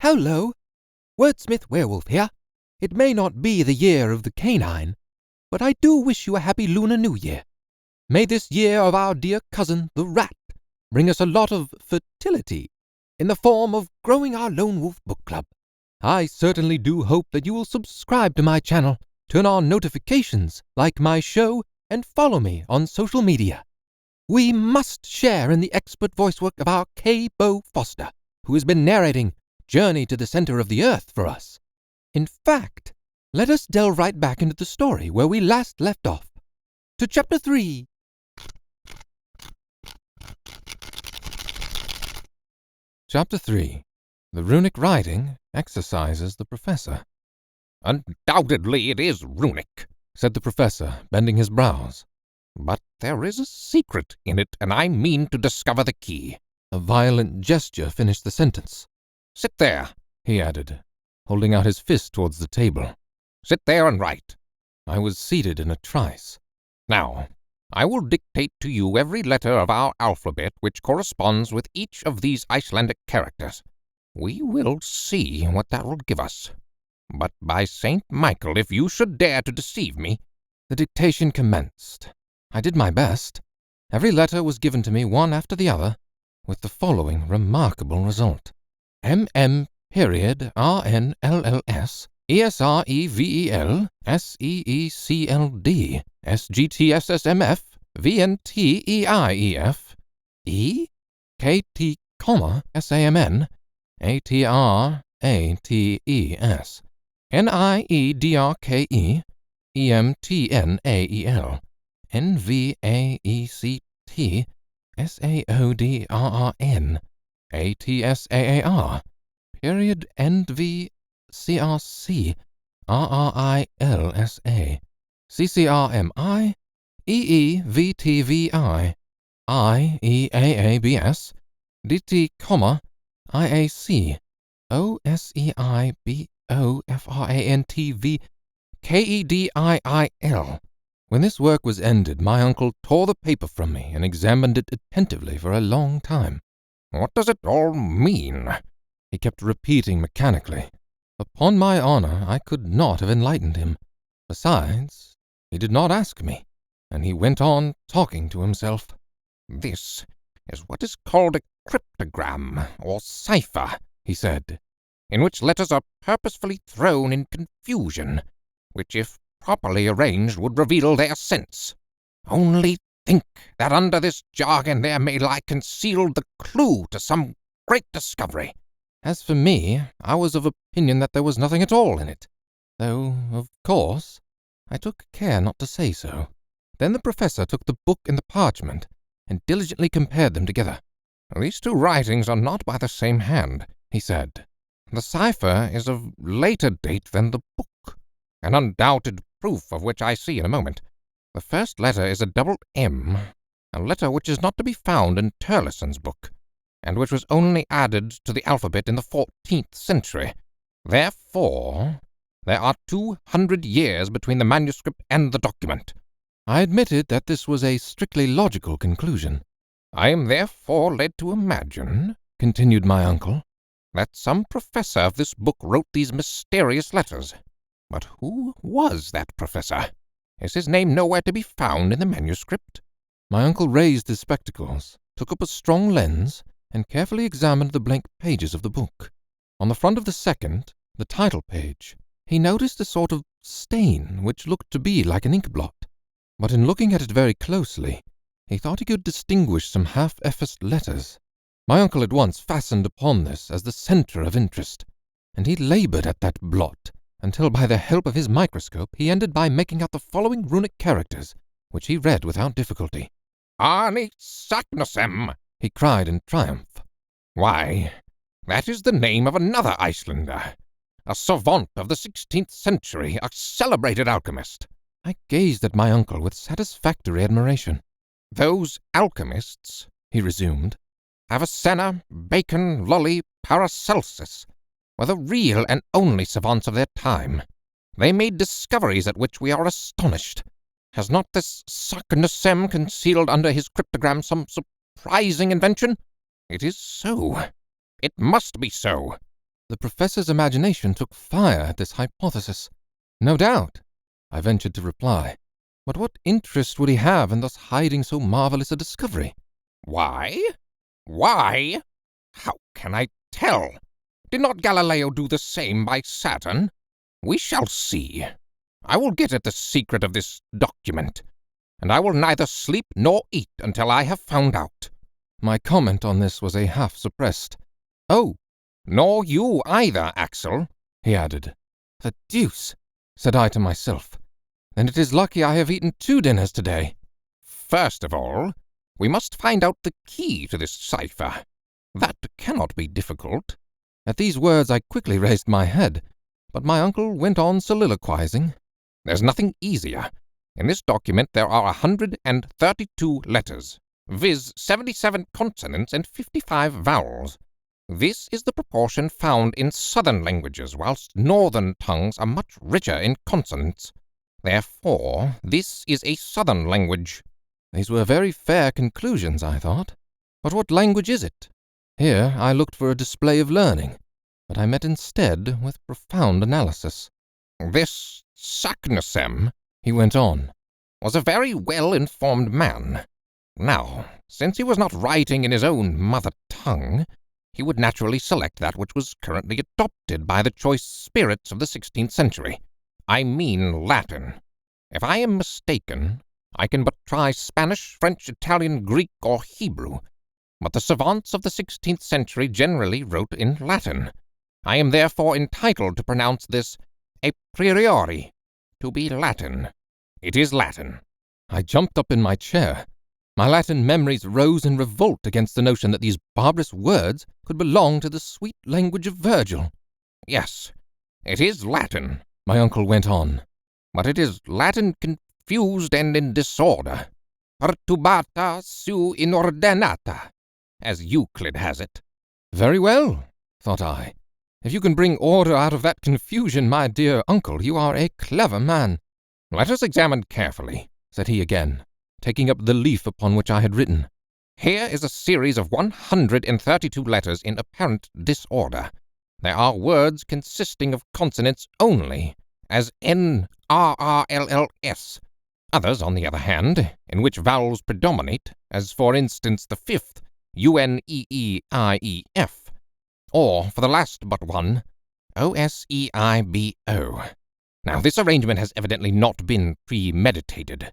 Hello, WordSmith WereWolf here. It may not be the year of the canine, but I do wish you a happy Lunar New Year. May this year of our dear cousin, the rat, bring us a lot of fertility in the form of growing our Lone Wolf Book Club. I certainly do hope that you will subscribe to my channel, turn on notifications, like my show, and follow me on social media. We must share in the expert voice work of our Beau Foster, who has been narrating Journey to the Center of the Earth for us. In fact, let us delve right back into the story where we last left off. To Chapter 3. Chapter 3. The Runic writing exercises the professor. "Undoubtedly it is Runic," said the professor, bending his brows. "But there is a secret in it, and I mean to discover the key." A violent gesture finished the sentence. "Sit there," he added, holding out his fist towards the table. "Sit there and write." I was seated in a trice. "Now, I will dictate to you every letter of our alphabet which corresponds with each of these Icelandic characters. We will see what that will give us. But by St. Michael, if you should dare to deceive me—" The dictation commenced. I did my best. Every letter was given to me one after the other, with the following remarkable result. MM.RNLLS ESREVEL SEECLD SGTSSMF VNTEIEF EKT, SAMN ATRATES NIEDRKE EMTNAEL NVAECT SAODRRN ATSAAR period NVCRC RRILSA CCRMI EEVTVI IEAABS DT, IAC OSEIBOFRANTV KEDIIL. When this work was ended, my uncle tore the paper from me and examined it attentively for a long time. "What does it all mean?" he kept repeating mechanically. Upon my honor, I could not have enlightened him. Besides, he did not ask me, and he went on talking to himself. "This is what is called a cryptogram, or cipher," he said, "in which letters are purposefully thrown in confusion, which, if properly arranged, would reveal their sense. Only think that under this jargon there may lie concealed the clue to some great discovery." As for me, I was of opinion that there was nothing at all in it, though, of course, I took care not to say so. Then the professor took the book and the parchment and diligently compared them together. "These two writings are not by the same hand," he said. "The cipher is of later date than the book, an undoubted proof of which I see in a moment. The first letter is a double M, a letter which is not to be found in Turleson's book, and which was only added to the alphabet in the 14th century. Therefore, there are 200 years between the manuscript and the document." I admitted that this was a strictly logical conclusion. "I am therefore led to imagine," continued my uncle, "that some professor of this book wrote these mysterious letters. But who was that professor? Is his name nowhere to be found in the manuscript?" My uncle raised his spectacles, took up a strong lens, and carefully examined the blank pages of the book. On the front of the second, the title page, he noticed a sort of stain which looked to be like an ink blot. But in looking at it very closely, he thought he could distinguish some half-effaced letters. My uncle at once fastened upon this as the center of interest, and he labored at that blot until by the help of his microscope he ended by making out the following runic characters, which he read without difficulty. "Arni Saknussemm!" he cried in triumph. "Why, that is the name of another Icelander, a savant of the 16th century, a celebrated alchemist." I gazed at my uncle with satisfactory admiration. "Those alchemists," he resumed, "Avicenna, Bacon, Lully, Paracelsus, were the real and only savants of their time. They made discoveries at which we are astonished. Has not this Saknussemm concealed under his cryptogram some surprising invention? It is so. It must be so. The professor's imagination took fire at this hypothesis. No doubt, I ventured to reply. But what interest would he have in thus hiding so marvelous a discovery? Why? Why? How can I tell? Did not Galileo do the same by Saturn? We shall see. I will get at the secret of this document, and I will neither sleep nor eat until I have found out. My comment on this was a half-suppressed, "Oh, nor you either, Axel," he added. The deuce, said I to myself. Then it is lucky I have eaten 2 dinners today. First of all, we must find out the key to this cipher. That cannot be difficult. At these words I quickly raised my head, but my uncle went on soliloquizing. There's nothing easier. In this document there are 132 letters, viz. 77 consonants and 55 vowels. This is the proportion found in southern languages, whilst northern tongues are much richer in consonants. Therefore, this is a southern language. These were very fair conclusions, I thought. But what language is it? Here I looked for a display of learning, but I met instead with profound analysis. This Saknussemm, he went on, was a very well-informed man. Now, since he was not writing in his own mother tongue, he would naturally select that which was currently adopted by the choice spirits of the 16th century. I mean Latin. If I am mistaken, I can but try Spanish, French, Italian, Greek, or Hebrew. But the savants of the 16th century generally wrote in Latin. I am therefore entitled to pronounce this a priori, to be Latin. It is Latin. I jumped up in my chair. My Latin memories rose in revolt against the notion that these barbarous words could belong to the sweet language of Virgil. Yes, it is Latin, my uncle went on. But it is Latin confused and in disorder. Perturbata su inordinata, as Euclid has it. Very well, thought I. If you can bring order out of that confusion, my dear uncle, you are a clever man. Let us examine carefully, said he again, taking up the leaf upon which I had written. Here is a series of 132 letters in apparent disorder. There are words consisting of consonants only, as N, R, R, L, L, S. Others, on the other hand, in which vowels predominate, as for instance the 5th, U, N, E, E, I, E, F. Or, for the last but one, O, S, E, I, B, O. Now, this arrangement has evidently not been premeditated.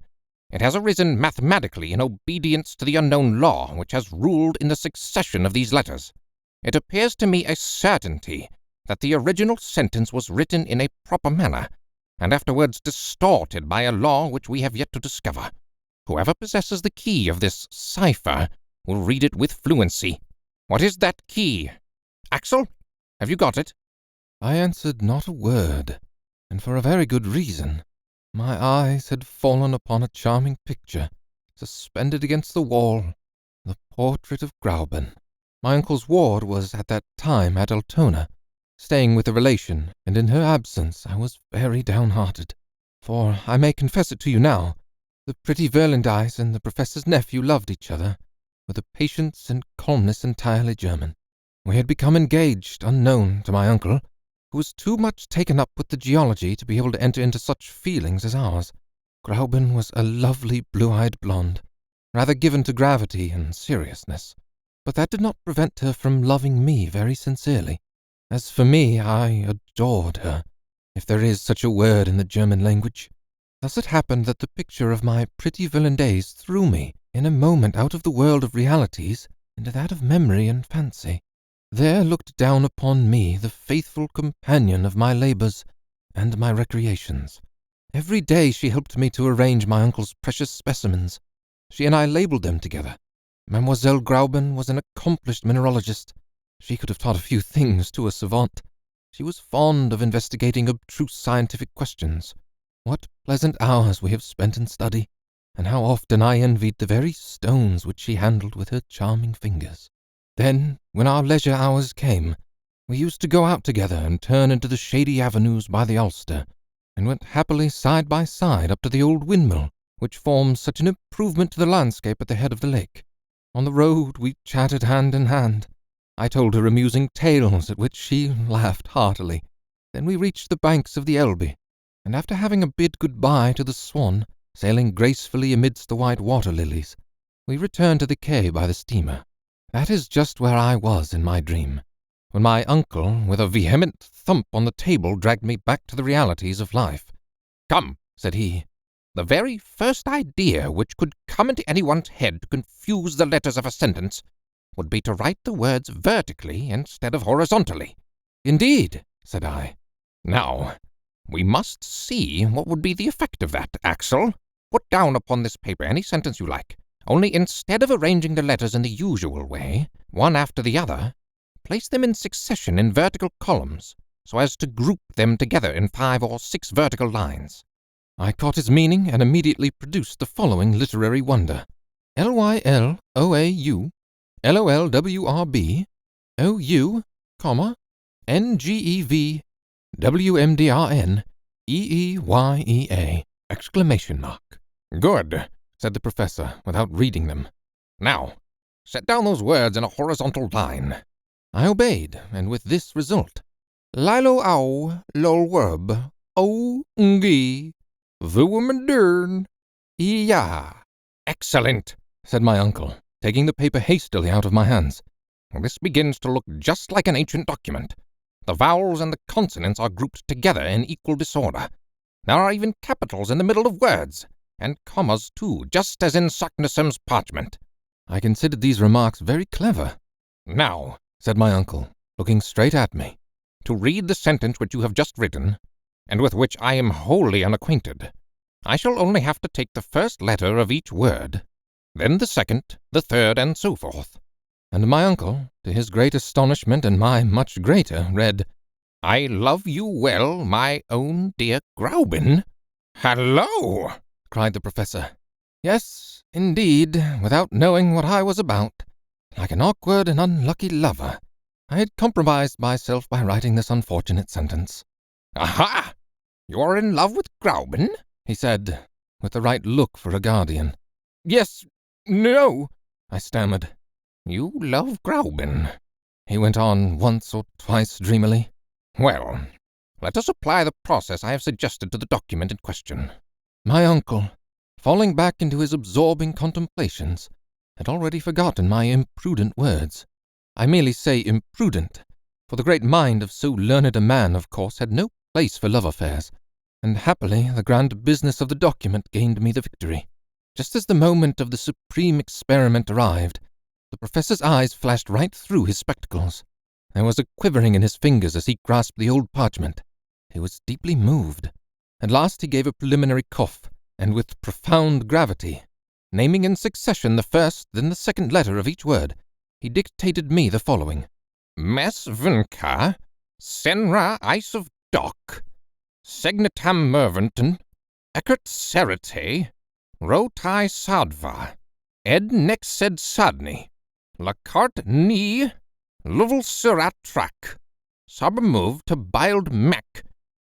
It has arisen mathematically in obedience to the unknown law which has ruled in the succession of these letters. It appears to me a certainty that the original sentence was written in a proper manner, and afterwards distorted by a law which we have yet to discover. Whoever possesses the key of this cipher will read it with fluency. What is that key? Axel, have you got it? I answered not a word, and for a very good reason. My eyes had fallen upon a charming picture, suspended against the wall, the portrait of Grauben. My uncle's ward was at that time at Altona, staying with a relation, and in her absence I was very downhearted. For, I may confess it to you now, the pretty Virlandaise and the professor's nephew loved each other, with a patience and calmness entirely German. We had become engaged, unknown to my uncle, who was too much taken up with the geology to be able to enter into such feelings as ours. Grauben was a lovely blue-eyed blonde, rather given to gravity and seriousness, but that did not prevent her from loving me very sincerely. As for me, I adored her, if there is such a word in the German language. Thus it happened that the picture of my pretty Virlandaise threw me, in a moment, out of the world of realities into that of memory and fancy. There looked down upon me the faithful companion of my labours and my recreations. Every day she helped me to arrange my uncle's precious specimens. She and I labelled them together. Mademoiselle Grauben was an accomplished mineralogist. She could have taught a few things to a savant. She was fond of investigating abstruse scientific questions. What pleasant hours we have spent in study, and how often I envied the very stones which she handled with her charming fingers. Then, when our leisure hours came, we used to go out together and turn into the shady avenues by the Ulster, and went happily side by side up to the old windmill, which forms such an improvement to the landscape at the head of the lake. On the road we chatted hand in hand, I told her amusing tales, at which she laughed heartily. Then we reached the banks of the Elbe, and after having a bid good-bye to the Swan, sailing gracefully amidst the white water-lilies, we returned to the quay by the steamer. That is just where I was in my dream, when my uncle, with a vehement thump on the table, dragged me back to the realities of life. "Come," said he, "the very first idea which could come into anyone's head to confuse the letters of a sentence would be to write the words vertically instead of horizontally." "Indeed," said I. "Now, we must see what would be the effect of that, Axel. Put down upon this paper any sentence you like, only instead of arranging the letters in the usual way, one after the other, place them in succession in vertical columns, so as to group them together in 5 or 6 vertical lines." I caught his meaning and immediately produced the following literary wonder: LYLOAU, LOLWRB, OU, NGEV, WMDRN, EEYEA! Exclamation mark. "Good," said the professor, without reading them. "Now, set down those words in a horizontal line." I obeyed, and with this result: Lilo au lolwerb o ngi vuwamandern iya. "Excellent," said my uncle, taking the paper hastily out of my hands. "This begins to look just like an ancient document. The vowels and the consonants are grouped together in equal disorder. There are even capitals in the middle of words, and commas too, just as in Saknussemm's parchment." I considered these remarks very clever. "Now," said my uncle, looking straight at me, "to read the sentence which you have just written, and with which I am wholly unacquainted, I shall only have to take the first letter of each word, then the second, the third, and so forth." And my uncle, to his great astonishment and my much greater, read, "I love you well, my own dear Gräuben." "Hallo!" cried the professor. Yes, indeed, without knowing what I was about, like an awkward and unlucky lover, I had compromised myself by writing this unfortunate sentence. "Aha! You are in love with Gräuben?" he said, with the right look for a guardian. No, I stammered. "You love Gräuben," he went on once or twice dreamily. "Well, let us apply the process I have suggested to the document in question." My uncle, falling back into his absorbing contemplations, had already forgotten my imprudent words. I merely say imprudent, for the great mind of so learned a man, of course, had no place for love affairs, and happily the grand business of the document gained me the victory. Just as the moment of the supreme experiment arrived, the professor's eyes flashed right through his spectacles. There was a quivering in his fingers as he grasped the old parchment. He was deeply moved. At last he gave a preliminary cough, and with profound gravity, naming in succession the first, then the second letter of each word, he dictated me the following: "Mes Vunka, Senra Ice of Dock, Segnetam Merventon, Eckert Serite, Rotai Sadva, Ed Nexed Sadni, La Carte Ni, Luvel Surat Trak, Sabamove to Bild Mek,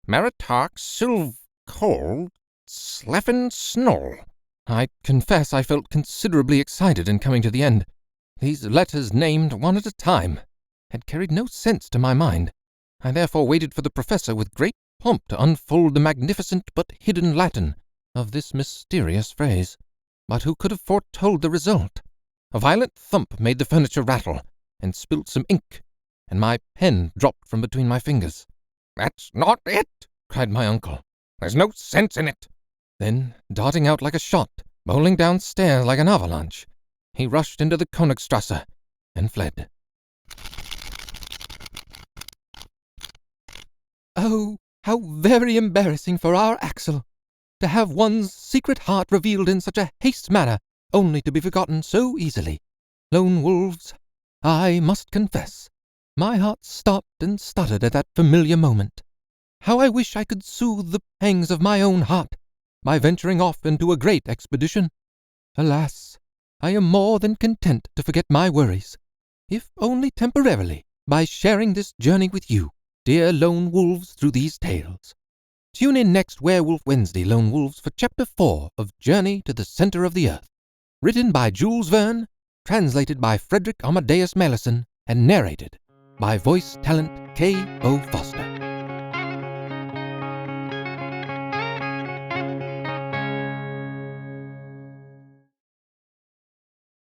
Maritark Silv Cold, Sleffen Snoll." I confess I felt considerably excited in coming to the end. These letters, named one at a time, had carried no sense to my mind. I therefore waited for the professor with great pomp to unfold the magnificent but hidden Latin of this mysterious phrase. But who could have foretold the result? A violent thump made the furniture rattle, and spilt some ink, and my pen dropped from between my fingers. "That's not it!" cried my uncle. "There's no sense in it." Then, darting out like a shot, bowling downstairs like an avalanche, he rushed into the Königstrasse and fled. Oh, how very embarrassing for our Axel, to have one's secret heart revealed in such a hasty manner, only to be forgotten so easily. Lone wolves, I must confess, my heart stopped and stuttered at that familiar moment. How I wish I could soothe the pangs of my own heart by venturing off into a great expedition. Alas, I am more than content to forget my worries, if only temporarily, by sharing this journey with you, dear lone wolves, through these tales. Tune in next Werewolf Wednesday, lone wolves, for Chapter 4 of Journey to the Center of the Earth, written by Jules Verne, translated by Frederick Amadeus Malleson, and narrated by voice talent K. O. Foster.